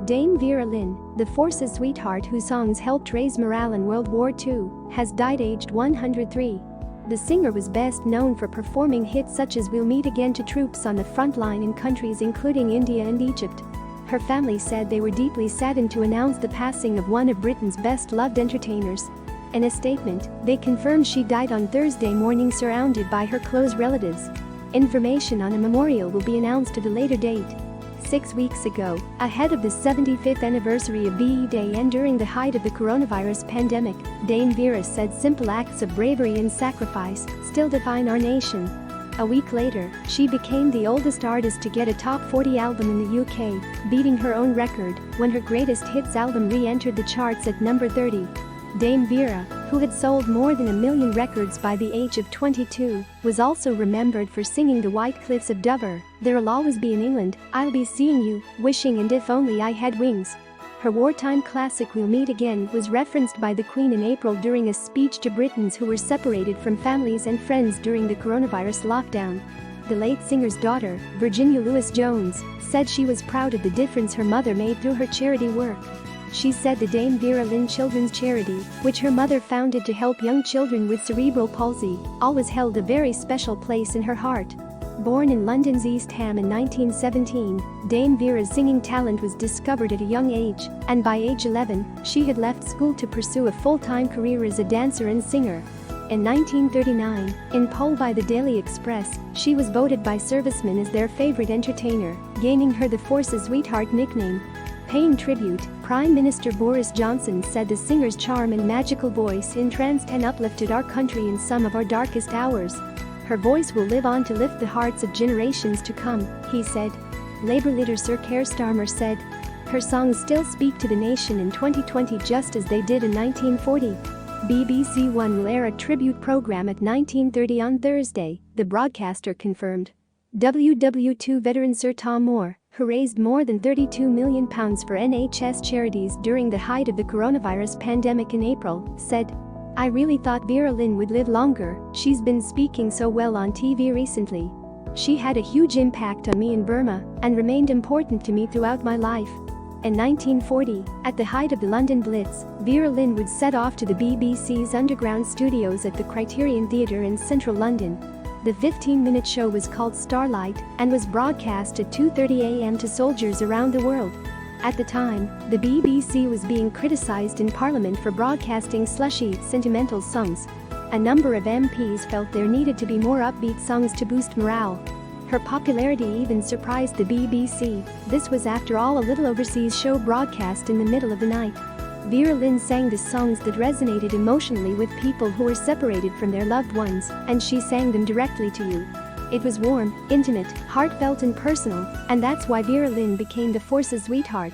Dame Vera Lynn, the Force's sweetheart whose songs helped raise morale in World War II, has died aged 103. The singer was best known for performing hits such as We'll Meet Again to troops on the front line in countries including India and Egypt. Her family said they were deeply saddened to announce the passing of one of Britain's best-loved entertainers. In a statement, they confirmed she died on Thursday morning surrounded by her close relatives. Information on a memorial will be announced at a later date. 6 weeks ago, ahead of the 75th anniversary of VE Day and during the height of the coronavirus pandemic, Dame Vera said simple acts of bravery and sacrifice still define our nation. A week later, she became the oldest artist to get a top 40 album in the UK, beating her own record when her greatest hits album re-entered the charts at number 30. Dame Vera, who had sold more than 1 million records by the age of 22, was also remembered for singing The White Cliffs of Dover, There'll Always Be in England, I'll Be Seeing You, Wishing and If Only I Had Wings. Her wartime classic We'll Meet Again was referenced by the Queen in April during a speech to Britons who were separated from families and friends during the coronavirus lockdown. The late singer's daughter, Virginia Lewis-Jones, said she was proud of the difference her mother made through her charity work. She said the Dame Vera Lynn Children's Charity, which her mother founded to help young children with cerebral palsy, always held a very special place in her heart. Born in London's East Ham in 1917, Dame Vera's singing talent was discovered at a young age, and by age 11, she had left school to pursue a full-time career as a dancer and singer. In 1939, in poll by the Daily Express, she was voted by servicemen as their favorite entertainer, gaining her the Force's sweetheart nickname. Paying tribute, Prime Minister Boris Johnson said the singer's charm and magical voice entranced and uplifted our country in some of our darkest hours. Her voice will live on to lift the hearts of generations to come, he said. Labour leader Sir Keir Starmer said. Her songs still speak to the nation in 2020 just as they did in 1940. BBC One will air a tribute programme at 19:30 on Thursday, the broadcaster confirmed. WW2 veteran Sir Tom Moore, who raised more than £32 million for NHS charities during the height of the coronavirus pandemic in April, said, I really thought Vera Lynn would live longer, she's been speaking so well on TV recently. She had a huge impact on me in Burma and remained important to me throughout my life. In 1940, at the height of the London Blitz, Vera Lynn would set off to the BBC's underground studios at the Criterion Theatre in central London. The 15-minute show was called Starlight and was broadcast at 2:30 a.m. to soldiers around the world. At the time, the BBC was being criticised in Parliament for broadcasting slushy, sentimental songs. A number of MPs felt there needed to be more upbeat songs to boost morale. Her popularity even surprised the BBC. This was after all a little overseas show broadcast in the middle of the night. Vera Lynn sang the songs that resonated emotionally with people who were separated from their loved ones, and she sang them directly to you. It was warm, intimate, heartfelt and personal, and that's why Vera Lynn became the Force's sweetheart.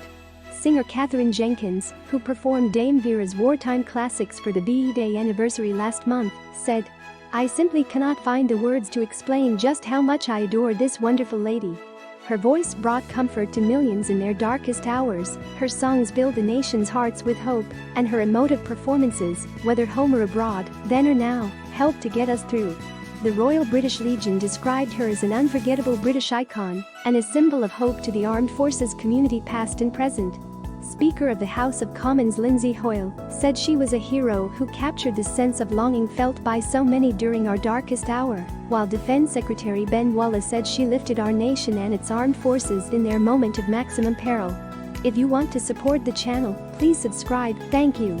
Singer Katherine Jenkins, who performed Dame Vera's wartime classics for the VE Day anniversary last month, said, I simply cannot find the words to explain just how much I adore this wonderful lady. Her voice brought comfort to millions in their darkest hours, her songs filled the nation's hearts with hope, and her emotive performances, whether home or abroad, then or now, helped to get us through. The Royal British Legion described her as an unforgettable British icon and a symbol of hope to the armed forces community past and present. Speaker of the House of Commons Lindsay Hoyle said she was a hero who captured the sense of longing felt by so many during our darkest hour, while Defense Secretary Ben Wallace said she lifted our nation and its armed forces in their moment of maximum peril. If you want to support the channel, please subscribe, thank you.